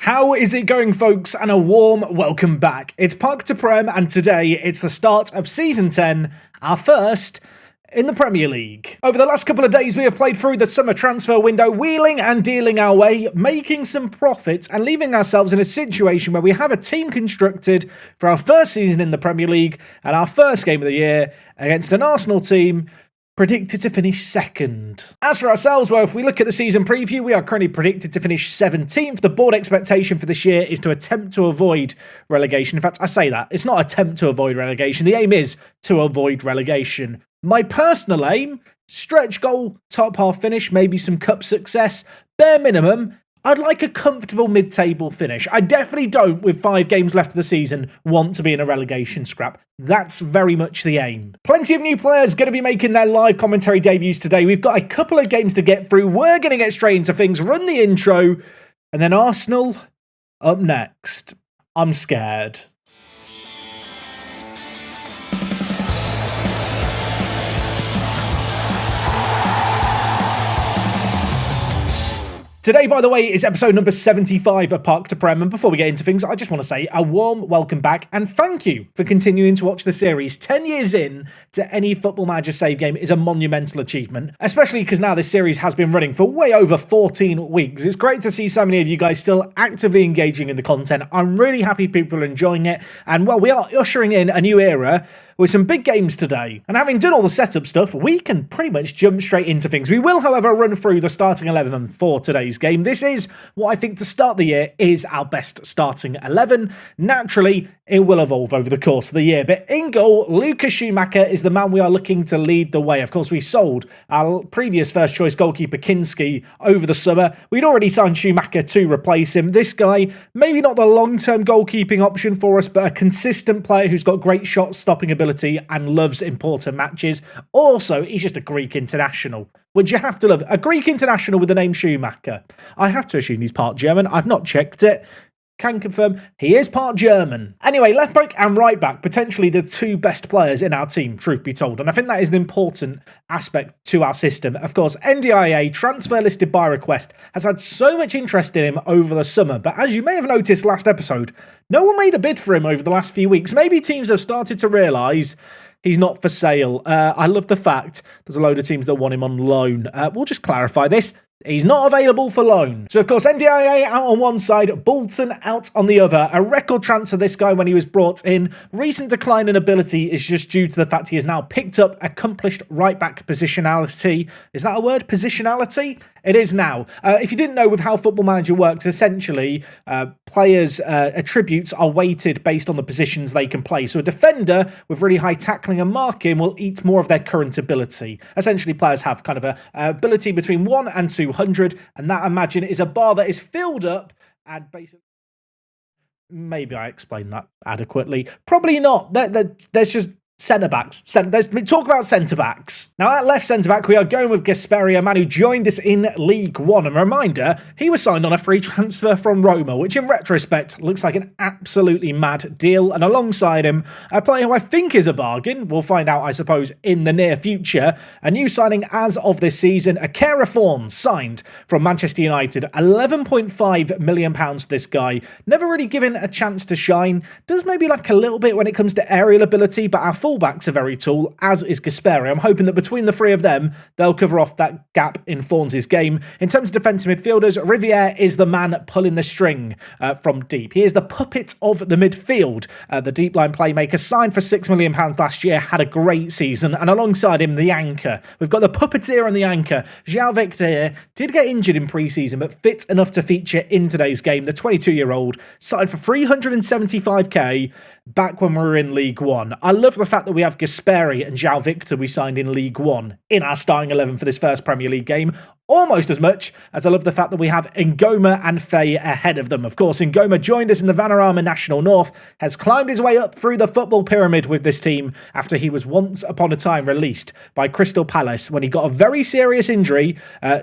How is it going, folks? And a warm welcome back. It's Park to Prem, and today it's the start of Season 10, our first in the Premier League. Over the last couple of days, we have played through the summer transfer window, wheeling and dealing our way, making some profits, and leaving ourselves in a situation where we have a team constructed for our first season in the Premier League and our first game of the year against an Arsenal team predicted to finish second. As for ourselves, well, if we look at the season preview, we are currently predicted to finish 17th. The board expectation for this year is to attempt to avoid relegation. In fact, I say that. It's not attempt to avoid relegation. The aim is to avoid relegation. My personal aim, stretch goal, top half finish, maybe some cup success. Bare minimum, I'd like a comfortable mid-table finish. I definitely don't, with 5 games left of the season, want to be in a relegation scrap. That's very much the aim. Plenty of new players going to be making their live commentary debuts today. We've got a couple of games to get through. We're going to get straight into things, run the intro, and then Arsenal up next. I'm scared. Today, by the way, is episode number 75 of Park to Prem, and before we get into things, I just want to say a warm welcome back and thank you for continuing to watch the series. 10 years in to any Football Manager save game is a monumental achievement, especially because now this series has been running for way over 14 weeks. It's great to see so many of you guys still actively engaging in the content. I'm really happy people are enjoying it, and well, we are ushering in a new era with some big games today. And having done all the setup stuff, we can pretty much jump straight into things. We will, however, run through the starting 11 for today's game. This is what I think to start the year is our best starting 11. Naturally, it will evolve over the course of the year. But in goal, Lucas Schumacher is the man we are looking to lead the way. Of course, we sold our previous first choice goalkeeper, Kinski, over the summer. We'd already signed Schumacher to replace him. This guy, maybe not the long-term goalkeeping option for us, but a consistent player who's got great shot-stopping ability and loves important matches. Also, he's just a Greek international, which you have to love. A Greek international with the name Schumacher. I have to assume he's part German. I've not checked it. Can confirm he is part German. Anyway, left back and right back, potentially the two best players in our team, truth be told. And I think that is an important aspect to our system. Of course, NDIA, transfer listed by request, has had so much interest in him over the summer. But as you may have noticed last episode, no one made a bid for him over the last few weeks. Maybe teams have started to realise he's not for sale. I love the fact there's a load of teams that want him on loan. We'll just clarify this. He's not available for loan. So, of course, NDIA out on one side, Bolton out on the other. A record transfer, this guy, when he was brought in. Recent decline in ability is just due to the fact he has now picked up accomplished right-back positionality. Is that a word? Positionality? It is now. If you didn't know, with how Football Manager works, essentially, players' attributes are weighted based on the positions they can play. So a defender with really high tackling and marking will eat more of their current ability. Essentially, players have kind of a ability between 1 and 200, and that, imagine, is a bar that is filled up and basically... Maybe I explained that adequately. Probably not. There's just centre-backs. Let's talk about centre-backs. Now, at left centre-back, we are going with Gasperi, a man who joined us in League One. And a reminder, he was signed on a free transfer from Roma, which in retrospect looks like an absolutely mad deal. And alongside him, a player who I think is a bargain. We'll find out, I suppose, in the near future. A new signing as of this season, Akera Fawns, signed from Manchester United. £11.5 million to this guy. Never really given a chance to shine. Does maybe lack a little bit when it comes to aerial ability, but our fullbacks are very tall, as is Gasperi. I'm hoping that between the three of them, they'll cover off that gap in Fawns' game. In terms of defensive midfielders, Riviere is the man pulling the string from deep. He is the puppet of the midfield. The deep line playmaker, signed for £6 million last year, had a great season, and alongside him, the anchor. We've got the puppeteer and the anchor. João Victor here did get injured in pre-season, but fit enough to feature in today's game. The 22-year-old signed for $375k back when we were in League One. I love the fact that we have Gasperi and João Victor we signed in League One in our starting 11 for this first Premier League game. Almost as much as I love the fact that we have Ngoma and Faye ahead of them. Of course, Ngoma joined us in the Vanarama National North, has climbed his way up through the football pyramid with this team after he was once upon a time released by Crystal Palace when he got a very serious injury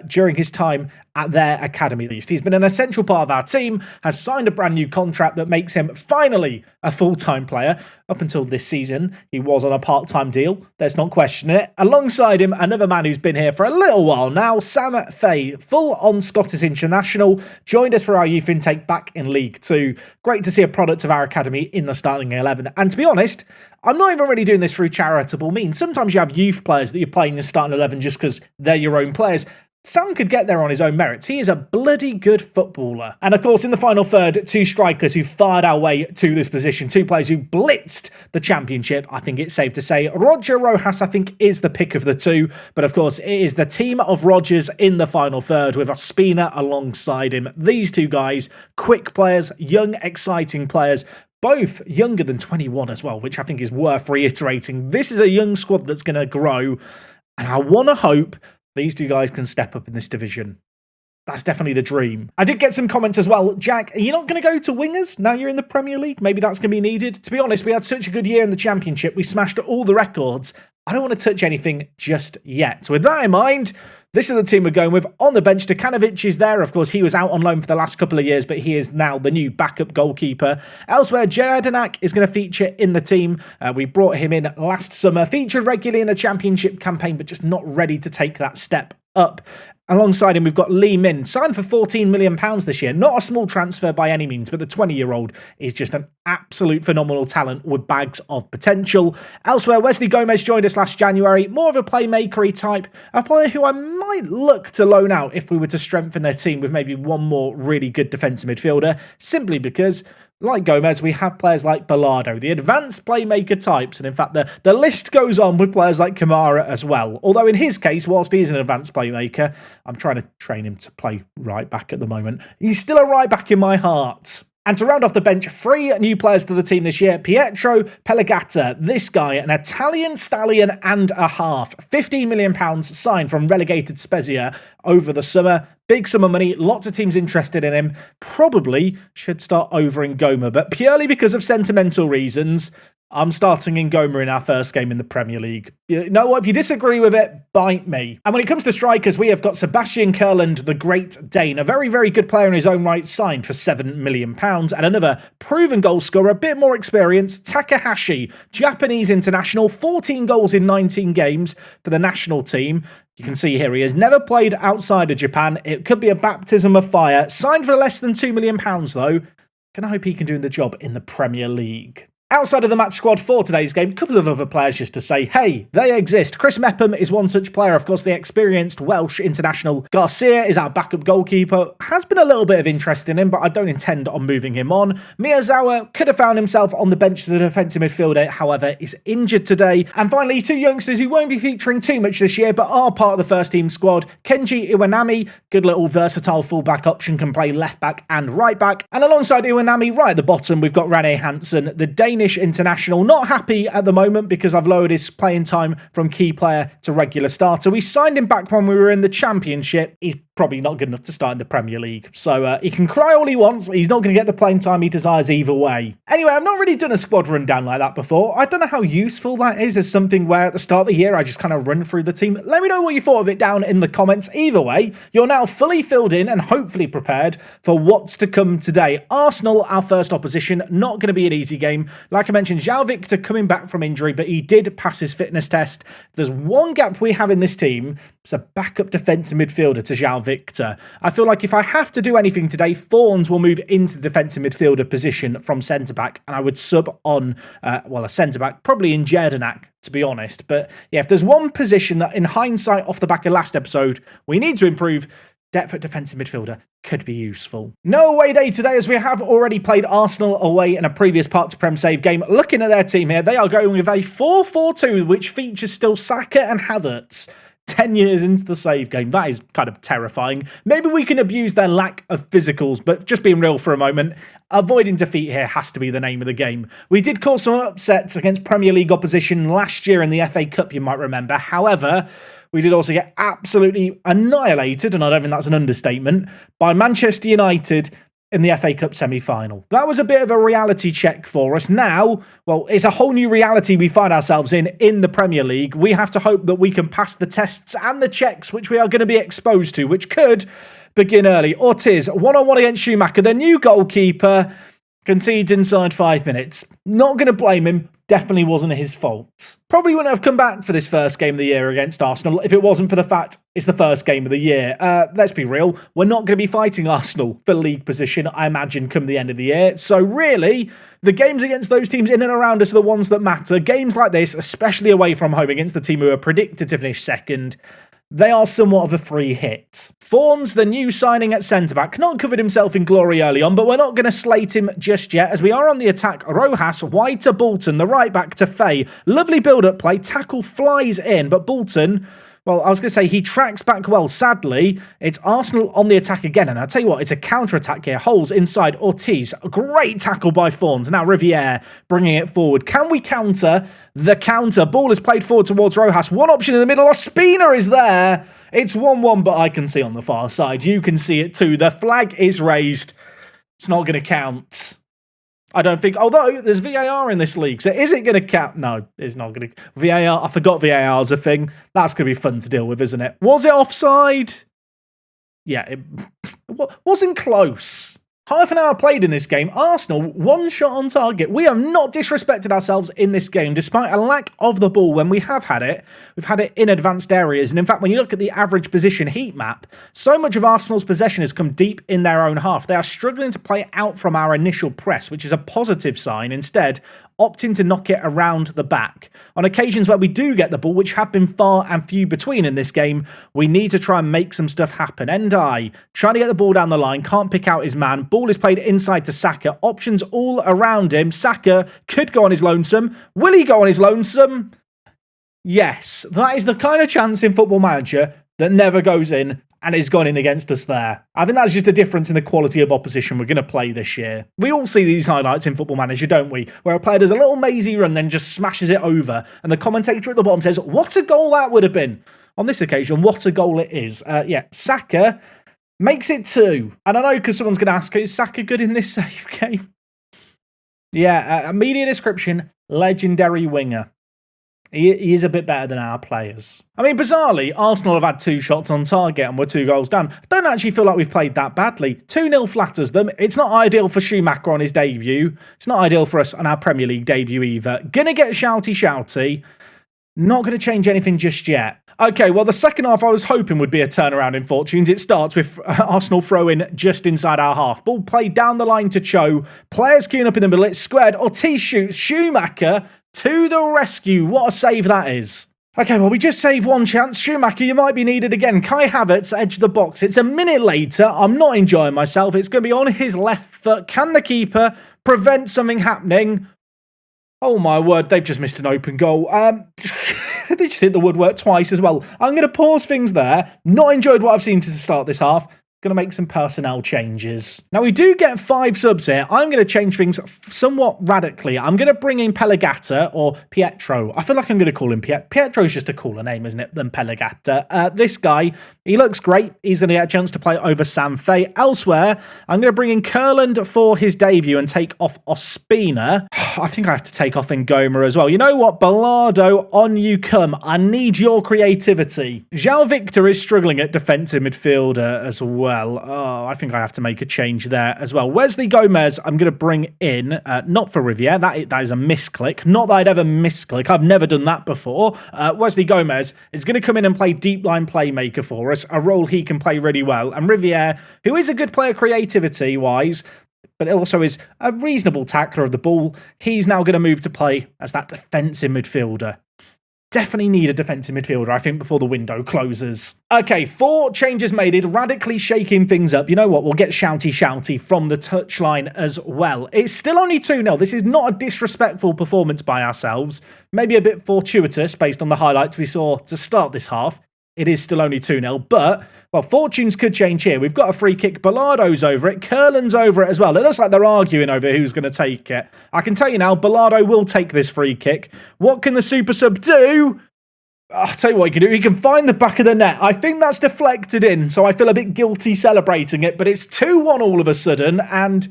during his time at their academy. He's been an essential part of our team, has signed a brand new contract that makes him finally a full-time player. Up until this season, he was on a part-time deal. Let's not question it. Alongside him, another man who's been here for a little while now, Sam Sam Fay, full-on Scottish international, joined us for our youth intake back in League 2. Great to see a product of our academy in the starting 11. And to be honest, I'm not even really doing this through charitable means. Sometimes you have youth players that you're playing in the starting 11 just because they're your own players. Sam could get there on his own merits. He is a bloody good footballer. And of course, in the final third, two strikers who fired our way to this position. Two players who blitzed the championship. I think it's safe to say Roger Rojas, I think, is the pick of the two. But of course, it is the team of Rogers in the final third with Ospina alongside him. These two guys, quick players, young, exciting players. Both younger than 21 as well, which I think is worth reiterating. This is a young squad that's going to grow. And I want to hope these two guys can step up in this division. That's definitely the dream. I did get some comments as well. Jack, are you not going to go to wingers now you're in the Premier League? Maybe that's going to be needed. To be honest, we had such a good year in the Championship. We smashed all the records. I don't want to touch anything just yet. So with that in mind, this is the team we're going with. On the bench, Dekanovic is there. Of course, he was out on loan for the last couple of years, but he is now the new backup goalkeeper. Elsewhere, Addons is going to feature in the team. We brought him in last summer, featured regularly in the Championship campaign, but just not ready to take that step up. Alongside him, we've got Lee Min, signed for £14 million this year. Not a small transfer by any means, but the 20-year-old is just an absolute phenomenal talent with bags of potential. Elsewhere, Wesley Gomez joined us last January. More of a playmaker-y type, a player who I might look to loan out if we were to strengthen their team with maybe one more really good defensive midfielder, simply because, like Gomez, we have players like Bilardo, the advanced playmaker types, and in fact, the list goes on with players like Kamara as well. Although in his case, whilst he is an advanced playmaker, I'm trying to train him to play right back at the moment. He's still a right back in my heart. And to round off the bench, 3 new players to the team this year. Pietro Pelagata, this guy, an Italian stallion and a half. £15 million signed from relegated Spezia over the summer. Big sum of money, lots of teams interested in him. Probably should start over in Goma, but purely because of sentimental reasons, I'm starting in Goma in our first game in the Premier League. You know what? If you disagree with it, bite me. And when it comes to strikers, we have got Sebastian Kurland, the Great Dane, a very, very good player in his own right, signed for £7 million. And another proven goal scorer, a bit more experienced, Takahashi, Japanese international, 14 goals in 19 games for the national team. You can see here he has never played outside of Japan. It could be a baptism of fire. Signed for less than £2 million, though. Can I hope he can do the job in the Premier League? Outside of the match squad for today's game, a couple of other players just to say, hey, they exist. Chris Mepham is one such player. Of course, the experienced Welsh international. Garcia is our backup goalkeeper. Has been a little bit of interest in him, but I don't intend on moving him on. Miyazawa could have found himself on the bench to the defensive midfielder, however, is injured today. And finally, 2 youngsters who won't be featuring too much this year, but are part of the first team squad. Kenji Iwanami, good little versatile fullback option, can play left back and right back. And alongside Iwanami, right at the bottom, we've got Rene Hansen, the Danish international. Not happy at the moment because I've lowered his playing time from key player to regular starter. We signed him back when we were in the Championship. He's probably not good enough to start in the Premier League. So he can cry all he wants. He's not going to get the playing time he desires either way. Anyway, I've not really done a squad rundown like that before. I don't know how useful that is as something where at the start of the year I just kind of run through the team. Let me know what you thought of it down in the comments. Either way, you're now fully filled in and hopefully prepared for what's to come today. Arsenal, our first opposition, not going to be an easy game. Like I mentioned, João Victor coming back from injury, but he did pass his fitness test. If there's one gap we have in this team, it's a backup defensive midfielder to João Victor. I feel like if I have to do anything today, Fawns will move into the defensive midfielder position from centre-back, and I would sub on, a centre-back, probably in Jerdanac, to be honest. But yeah, if there's one position that, in hindsight, off the back of last episode, we need to improve, depth at defensive midfielder could be useful. No away day today, as we have already played Arsenal away in a previous part to Prem Save game. Looking at their team here, they are going with a 4-4-2, which features still Saka and Havertz. 10 years into the save game. That is kind of terrifying. Maybe we can abuse their lack of physicals, but just being real for a moment, avoiding defeat here has to be the name of the game. We did cause some upsets against Premier League opposition last year in the FA Cup, you might remember. However, we did also get absolutely annihilated, and I don't think that's an understatement, by Manchester United in the FA Cup semi-final. That was a bit of a reality check for us. Now, well, it's a whole new reality we find ourselves in the Premier League. We have to hope that we can pass the tests and the checks which we are going to be exposed to, which could begin early. Ortiz, one-on-one against Schumacher, the new goalkeeper, concedes inside 5 minutes. Not going to blame him. Definitely wasn't his fault. Probably wouldn't have come back for this first game of the year against Arsenal if it wasn't for the fact It's the first game of the year. Let's be real, we're not going to be fighting Arsenal for league position, I imagine, come the end of the year. So really, the games against those teams in and around us are the ones that matter. Games like this, especially away from home against the team who are predicted to finish second, they are somewhat of a free hit. Fawns, the new signing at centre-back, not covered himself in glory early on, but we're not going to slate him just yet, as we are on the attack. Rojas, wide to Bolton, the right back to Faye. Lovely build-up play, tackle flies in, but Bolton, well, I was going to say he tracks back well. Sadly, it's Arsenal on the attack again, and I'll tell you what, it's a counter-attack here. Holes inside Ortiz. A great tackle by Fawns. Now Riviere bringing it forward. Can we counter the counter? Ball is played forward towards Rojas. One option in the middle. Ospina is there. It's 1-1, but I can see on the far side. You can see it too. The flag is raised. It's not going to count. I don't think, although there's VAR in this league, so is it going to count? No, it's not going to. VAR, I forgot VAR is a thing. That's going to be fun to deal with, isn't it? Was it offside? Yeah, it wasn't close. Half an hour played in this game. Arsenal, one shot on target. We have not disrespected ourselves in this game, despite a lack of the ball when we have had it. We've had it in advanced areas. And in fact, when you look at the average position heat map, so much of Arsenal's possession has come deep in their own half. They are struggling to play out from our initial press, which is a positive sign. Instead, opting to knock it around the back. On occasions where we do get the ball, which have been far and few between in this game, we need to try and make some stuff happen. Ndai trying to get the ball down the line, can't pick out his man. Ball is played inside to Saka. Options all around him. Saka could go on his lonesome. Will he go on his lonesome? Yes, that is the kind of chance in Football Manager that never goes in and is gone in against us there. I think that's just a difference in the quality of opposition we're going to play this year. We all see these highlights in Football Manager, don't we? Where a player does a little mazy run, then just smashes it over, and the commentator at the bottom says, what a goal that would have been. On this occasion, what a goal it is. Saka makes it 2. And I know because someone's going to ask, is Saka good in this save game? Yeah, media description, legendary winger. He is a bit better than our players. I mean, bizarrely, Arsenal have had 2 shots on target and we're 2 goals down. I don't actually feel like we've played that badly. 2-0 flatters them. It's not ideal for Schumacher on his debut. It's not ideal for us on our Premier League debut either. Gonna get shouty. Not going to change anything just yet. Okay, well, the second half I was hoping would be a turnaround in fortunes. It starts with Arsenal throwing just inside our half. Ball played down the line to Cho. Players queuing up in the middle. It's squared. Ortiz shoots. Schumacher to the rescue. What a save that is. Okay, well, we just saved one chance. Schumacher, you might be needed again. Kai Havertz, edge of the box. It's a minute later. I'm not enjoying myself. It's going to be on his left foot. Can the keeper prevent something happening? Oh, my word. They've just missed an open goal. They just hit the woodwork twice as well. I'm going to pause things there. Not enjoyed what I've seen to start this half. Going to make some personnel changes. Now, we do get 5 subs here. I'm going to change things somewhat radically. I'm going to bring in Pelagata or Pietro. I feel like I'm going to call him Pietro's just a cooler name, isn't it, than Pelagata. This guy, he looks great. He's going to get a chance to play over Sam Faye. Elsewhere, I'm going to bring in Kurland for his debut and take off Ospina. I think I have to take off Ngoma as well. You know what? Ballardo, on you come. I need your creativity. João Victor is struggling at defensive midfielder as well. Oh, I think I have to make a change there as well. Wesley Gomez, I'm going to bring in, not for Riviere. That is a misclick. Not that I'd ever misclick. I've never done that before. Wesley Gomez is going to come in and play deep line playmaker for us, a role he can play really well. And Riviere, who is a good player creativity-wise, but also is a reasonable tackler of the ball, he's now going to move to play as that defensive midfielder. Definitely need a defensive midfielder, I think, before the window closes. Okay, 4 changes made, radically shaking things up. You know what? We'll get shouty from the touchline as well. It's still only 2-0. This is not a disrespectful performance by ourselves. Maybe a bit fortuitous based on the highlights we saw to start this half. It is still only 2-0, but, well, fortunes could change here. We've got a free kick. Ballardo's over it. Kurland's over it as well. It looks like they're arguing over who's going to take it. I can tell you now, Ballardo will take this free kick. What can the super sub do? I'll tell you what he can do. He can find the back of the net. I think that's deflected in, so I feel a bit guilty celebrating it, but it's 2-1 all of a sudden, and,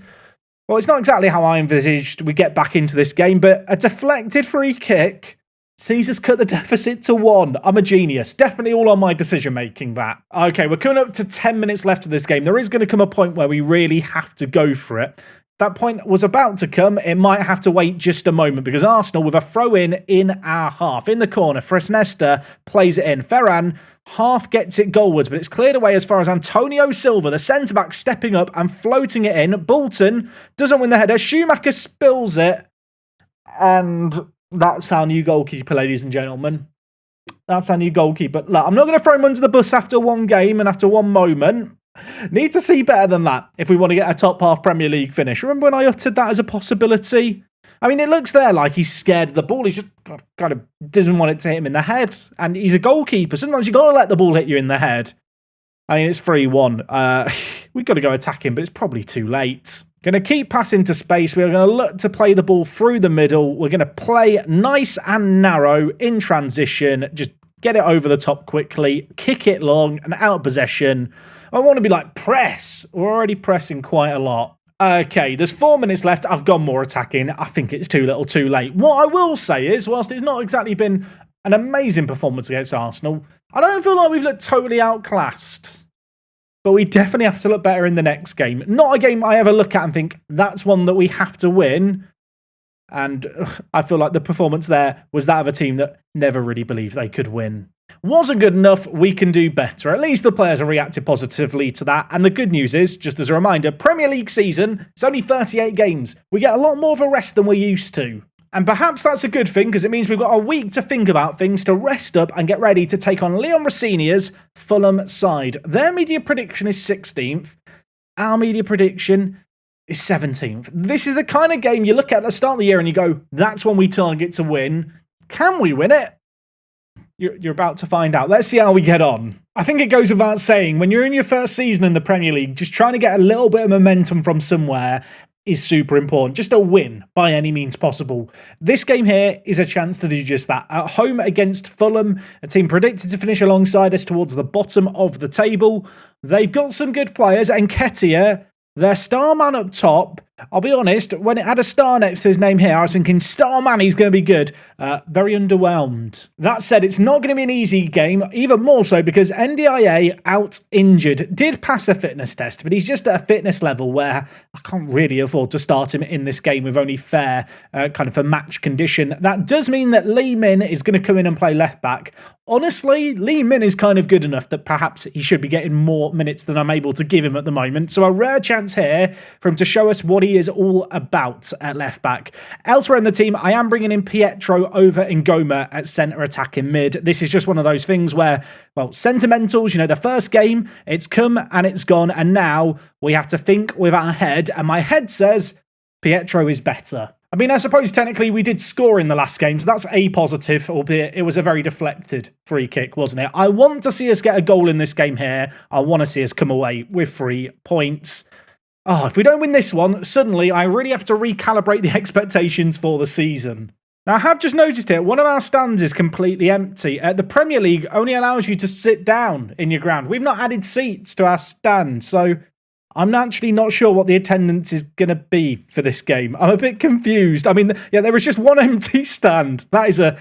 well, it's not exactly how I envisaged we get back into this game, but a deflected free kick sees us cut the deficit to 1. I'm a genius. Definitely all on my decision-making, that. Okay, we're coming up to 10 minutes left of this game. There is going to come a point where we really have to go for it. that point was about to come. It might have to wait just a moment because Arsenal with a throw-in in our half. In the corner, Fresnesta plays it in. Ferran half gets it goalwards, but it's cleared away as far as Antonio Silva, the centre-back, stepping up and floating it in. Bolton doesn't win the header. Schumacher spills it. And that's our new goalkeeper, ladies and gentlemen. That's our new goalkeeper. Look, I'm not going to throw him under the bus after one game and after one moment. Need to see better than that if we want to get a top half Premier League finish. Remember when I uttered that as a possibility? I mean, it looks there like he's scared of the ball. He's just kind of doesn't want it to hit him in the head. And he's a goalkeeper. Sometimes you've got to let the ball hit you in the head. I mean, it's 3-1. We've got to go attack him, but it's probably too late. Going to keep passing to space. We're going to look to play the ball through the middle. We're going to play nice and narrow in transition. Just get it over the top quickly. Kick it long and out of possession. I want to be like, press. We're already pressing quite a lot. Okay, there's 4 minutes left. I've gone more attacking. I think it's too little too late. What I will say is, whilst it's not exactly been an amazing performance against Arsenal, I don't feel like we've looked totally outclassed. But we definitely have to look better in the next game. Not a game I ever look at and think, that's one that we have to win. And I feel like the performance there was that of a team that never really believed they could win. Wasn't good enough, we can do better. At least the players have reacted positively to that. And the good news is, just as a reminder, Premier League season, it's only 38 games. We get a lot more of a rest than we're used to. And perhaps that's a good thing because it means we've got a week to think about things, to rest up and get ready to take on Leon Rossinia's Fulham side. Their media prediction is 16th. Our media prediction is 17th. This is the kind of game you look at the start of the year and you go, that's when we target to win. Can we win it? You're about to find out. Let's see how we get on. I think it goes without saying, when you're in your first season in the Premier League, just trying to get a little bit of momentum from somewhere is super important. Just a win by any means possible. This game here is a chance to do just that. At home against Fulham, a team predicted to finish alongside us towards the bottom of the table. They've got some good players. Nketiah, their star man up top. I'll be honest, when it had a star next to his name here, I was thinking, star man, he's going to be good. Very underwhelmed. That said, it's not going to be an easy game, even more so because NDIA, out injured, did pass a fitness test, but he's just at a fitness level where I can't really afford to start him in this game with only fair kind of a match condition. That does mean that Lee Min is going to come in and play left back. Honestly, Lee Min is kind of good enough that perhaps he should be getting more minutes than I'm able to give him at the moment. So a rare chance here for him to show us what he is all about at left back. Elsewhere in the team, I am bringing in Pietro over Ngoma at centre attack in mid. This is just one of those things where, well, sentimentals, the first game, it's come and it's gone, and now we have to think with our head, and my head says Pietro is better. I mean, I suppose technically we did score in the last game, so that's a positive, albeit it was a very deflected free kick, wasn't it? I want to see us get a goal in this game here. I want to see us come away with 3 points. Oh, if we don't win this one, suddenly I really have to recalibrate the expectations for the season. Now, I have just noticed here, one of our stands is completely empty. The Premier League only allows you to sit down in your ground. We've not added seats to our stand, so I'm actually not sure what the attendance is going to be for this game. I'm a bit confused. I mean, yeah, there was just one empty stand. That is a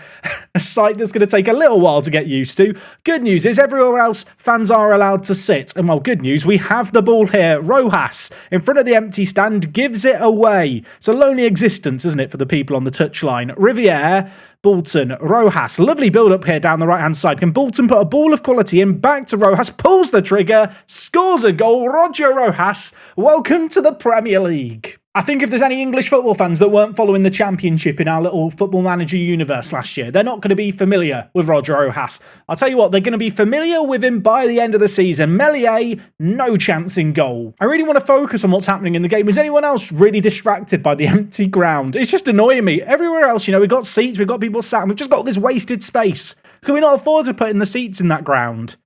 sight that's going to take a little while to get used to. Good news is everywhere else, fans are allowed to sit. And well, good news, we have the ball here. Rojas, in front of the empty stand, gives it away. It's a lonely existence, isn't it, for the people on the touchline? Riviere, Bolton, Rojas. Lovely build-up here down the right-hand side. Can Bolton put a ball of quality in? Back to Rojas. Pulls the trigger. Scores a goal. Roger Rojas. Welcome to the Premier League. I think if there's any English football fans that weren't following the Championship in our little Football Manager universe last year, they're not going to be familiar with Roger Rojas. I'll tell you what, they're going to be familiar with him by the end of the season. Melier, no chance in goal. I really want to focus on what's happening in the game. Is anyone else really distracted by the empty ground? It's just annoying me. Everywhere else, we've got seats, we've got people sat, and we've just got this wasted space. Can we not afford to put in the seats in that ground?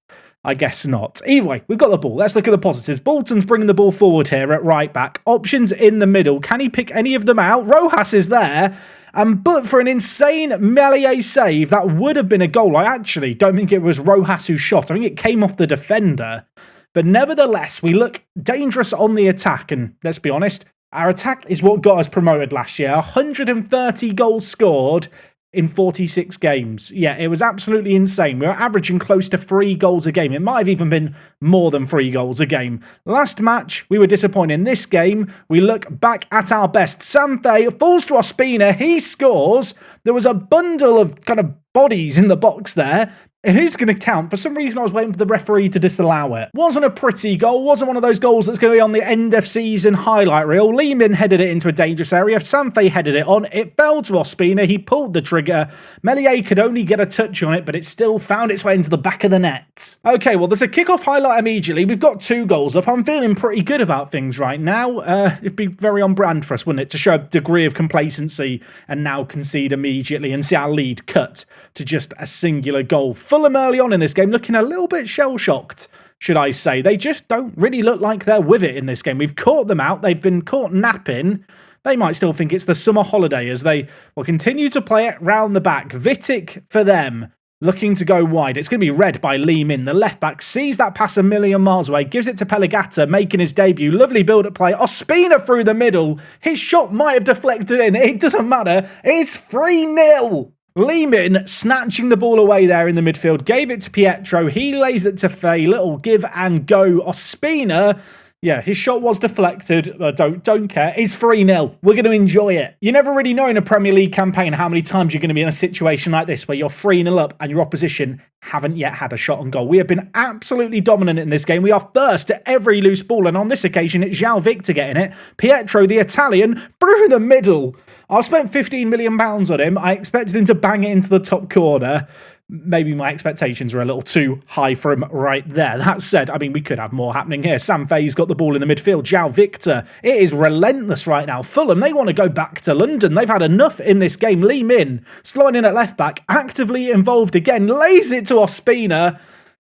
I guess not. Either way, we've got the ball. Let's look at the positives. Bolton's bringing the ball forward here at right back. Options in the middle. Can he pick any of them out? Rojas is there. But for an insane Melier save, that would have been a goal. I actually don't think it was Rojas who shot. I think it came off the defender. But nevertheless, we look dangerous on the attack. And let's be honest, our attack is what got us promoted last year. 130 goals scored in 46 games. Yeah, it was absolutely insane. We were averaging close to 3 goals a game. It might have even been more than 3 goals a game. Last match, we were disappointed. In this game, we look back at our best. Sanfe falls to Ospina. He scores. There was a bundle of kind of bodies in the box there. It is going to count. For some reason, I was waiting for the referee to disallow it. Wasn't a pretty goal. Wasn't one of those goals that's going to be on the end of season highlight reel. Lee Min headed it into a dangerous area. Sanfe headed it on. It fell to Ospina. He pulled the trigger. Meslier could only get a touch on it, but it still found its way into the back of the net. Okay, well, there's a kickoff highlight immediately. We've got 2 goals up. I'm feeling pretty good about things right now. It'd be very on brand for us, wouldn't it, to show a degree of complacency and now concede immediately and see our lead cut to just a singular goal. Fulham early on in this game looking a little bit shell-shocked, should I say. They just don't really look like they're with it in this game. We've caught them out. They've been caught napping. They might still think it's the summer holiday as they will continue to play it round the back. Vitic for them, looking to go wide. It's going to be read by Lee Min. The left-back sees that pass a million miles away, gives it to Pelagata, making his debut. Lovely build-up play. Ospina through the middle. His shot might have deflected in. It doesn't matter. It's 3-0. Lee Min snatching the ball away there in the midfield, gave it to Pietro, he lays it to Faye, little give and go. Ospina, yeah, his shot was deflected, don't care, it's 3-0, we're going to enjoy it. You never really know in a Premier League campaign how many times you're going to be in a situation like this where you're 3-0 up and your opposition haven't yet had a shot on goal. We have been absolutely dominant in this game. We are first at every loose ball, and on this occasion it's João Victor getting it. Pietro, the Italian, through the middle. I spent £15 million on him. I expected him to bang it into the top corner. Maybe my expectations were a little too high for him right there. That said, I mean, we could have more happening here. Sanfe's got the ball in the midfield. João Victor, it is relentless right now. Fulham, they want to go back to London. They've had enough in this game. Lee Min, sliding in at left back, actively involved again, lays it to Ospina.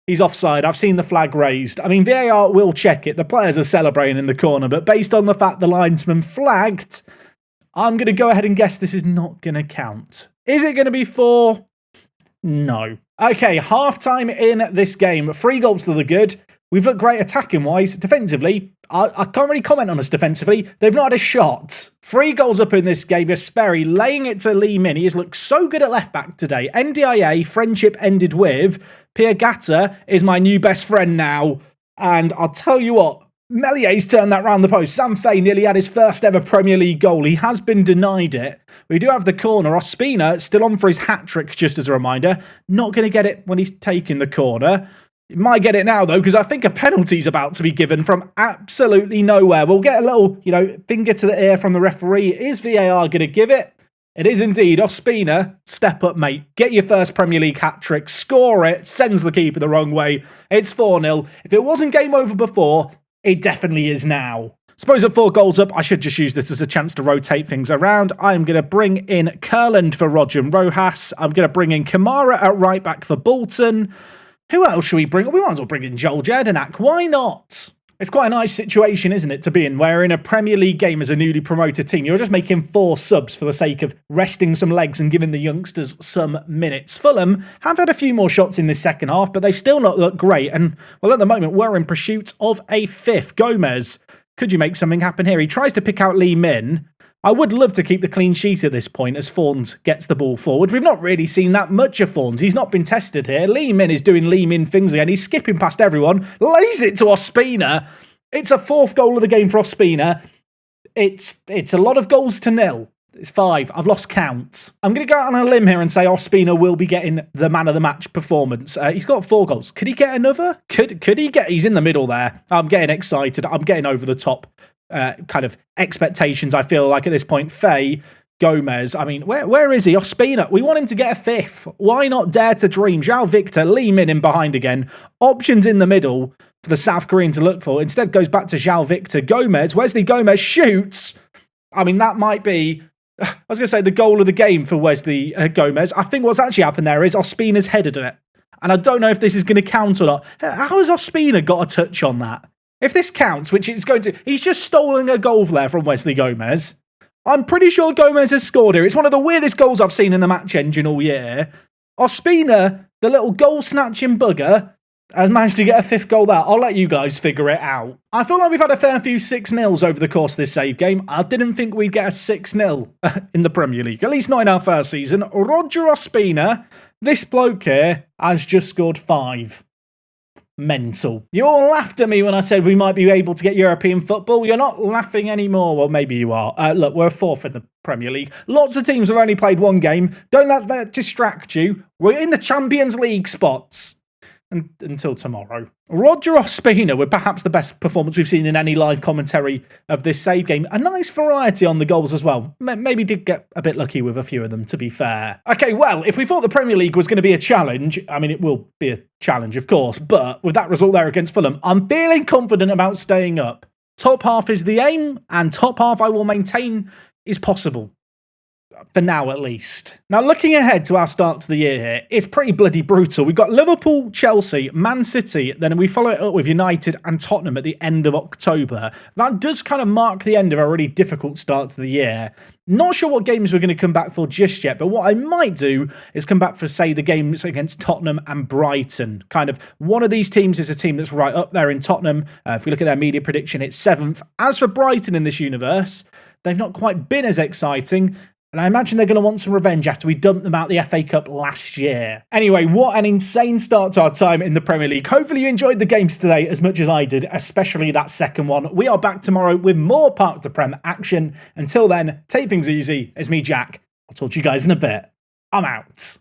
He's offside. I've seen the flag raised. I mean, VAR will check it. The players are celebrating in the corner, but based on the fact the linesman flagged, I'm going to go ahead and guess this is not going to count. Is it going to be 4? No. Okay, half-time in this game. 3 goals to the good. We've looked great attacking-wise. Defensively, I can't really comment on us defensively. They've not had a shot. 3 goals up in this game. Sperry laying it to Lee Min. He has looked so good at left-back today. NDIA, friendship ended with. Piagata is my new best friend now. And I'll tell you what, Meslier's turned that round the post. Sanfe nearly had his first ever Premier League goal. He has been denied it. We do have the corner. Ospina still on for his hat-trick, just as a reminder. Not going to get it when he's taking the corner. He might get it now, though, because I think a penalty's about to be given from absolutely nowhere. We'll get a little, finger to the ear from the referee. Is VAR going to give it? It is indeed. Ospina, step up, mate. Get your first Premier League hat-trick. Score it. Sends the keeper the wrong way. It's 4-0. If it wasn't game over before, it definitely is now. Suppose at 4 goals up, I should just use this as a chance to rotate things around. I'm going to bring in Kurland for Roger Rojas. I'm going to bring in Kamara at right back for Bolton. Who else should we bring? We might as well bring in Joel Jedinak. Why not? It's quite a nice situation, isn't it, to be in, where in a Premier League game as a newly promoted team, you're just making 4 subs for the sake of resting some legs and giving the youngsters some minutes. Fulham have had a few more shots in this second half, but they've still not looked great. And, well, at the moment, we're in pursuit of a 5th. Gomez, could you make something happen here? He tries to pick out Lee Min. I would love to keep the clean sheet at this point as Fawns gets the ball forward. We've not really seen that much of Fawns. He's not been tested here. Lee Min is doing Lee Min things again. He's skipping past everyone. Lays it to Ospina. It's a 4th goal of the game for Ospina. It's a lot of goals to nil. It's 5. I've lost count. I'm going to go out on a limb here and say Ospina will be getting the man of the match performance. He's got 4 goals. Could he get another? Could he get... He's in the middle there. I'm getting excited. I'm getting over the top kind of expectations, I feel like, at this point. Faye, Gomez. I mean, where is he? Ospina. We want him to get a 5th. Why not dare to dream? João Victor, Lee Min in behind again. Options in the middle for the South Korean to look for. Instead goes back to João Victor. Gomez. Wesley Gomez shoots. I mean, that might be... I was going to say the goal of the game for Wesley Gomez. I think what's actually happened there is Ospina's headed it. And I don't know if this is going to count or not. How has Ospina got a touch on that? If this counts, which it's going to... He's just stolen a goal there from Wesley Gomez. I'm pretty sure Gomez has scored here. It's one of the weirdest goals I've seen in the match engine all year. Ospina, the little goal-snatching bugger, has managed to get a 5th goal there. I'll let you guys figure it out. I feel like we've had a fair few 6-0s over the course of this save game. I didn't think we'd get a 6-0 in the Premier League, at least not in our first season. Roger Ospina, this bloke here, has just scored 5. Mental. You all laughed at me when I said we might be able to get European football. You're not laughing anymore. Well, maybe you are. Look, we're 4th in the Premier League. Lots of teams have only played 1 game. Don't let that distract you. We're in the Champions League spots. Until tomorrow. Roger Ospina with perhaps the best performance we've seen in any live commentary of this save game. A nice variety on the goals as well. Maybe did get a bit lucky with a few of them, to be fair. Okay, well, if we thought the Premier League was going to be a challenge, I mean, it will be a challenge, of course, but with that result there against Fulham, I'm feeling confident about staying up. Top half is the aim, and top half I will maintain is possible. For now, at least. Now, looking ahead to our start to the year here, it's pretty bloody brutal. We've got Liverpool, Chelsea, Man City, then we follow it up with United and Tottenham at the end of October. That does kind of mark the end of a really difficult start to the year. Not sure what games we're going to come back for just yet, but what I might do is come back for, say, the games against Tottenham and Brighton. Kind of one of these teams is a team that's right up there in Tottenham. If we look at their media prediction, it's 7th. As for Brighton in this universe, they've not quite been as exciting. And I imagine they're going to want some revenge after we dumped them out the FA Cup last year. Anyway, what an insane start to our time in the Premier League. Hopefully you enjoyed the games today as much as I did, especially that second one. We are back tomorrow with more Park to Prem action. Until then, take things easy. It's me, Jack. I'll talk to you guys in a bit. I'm out.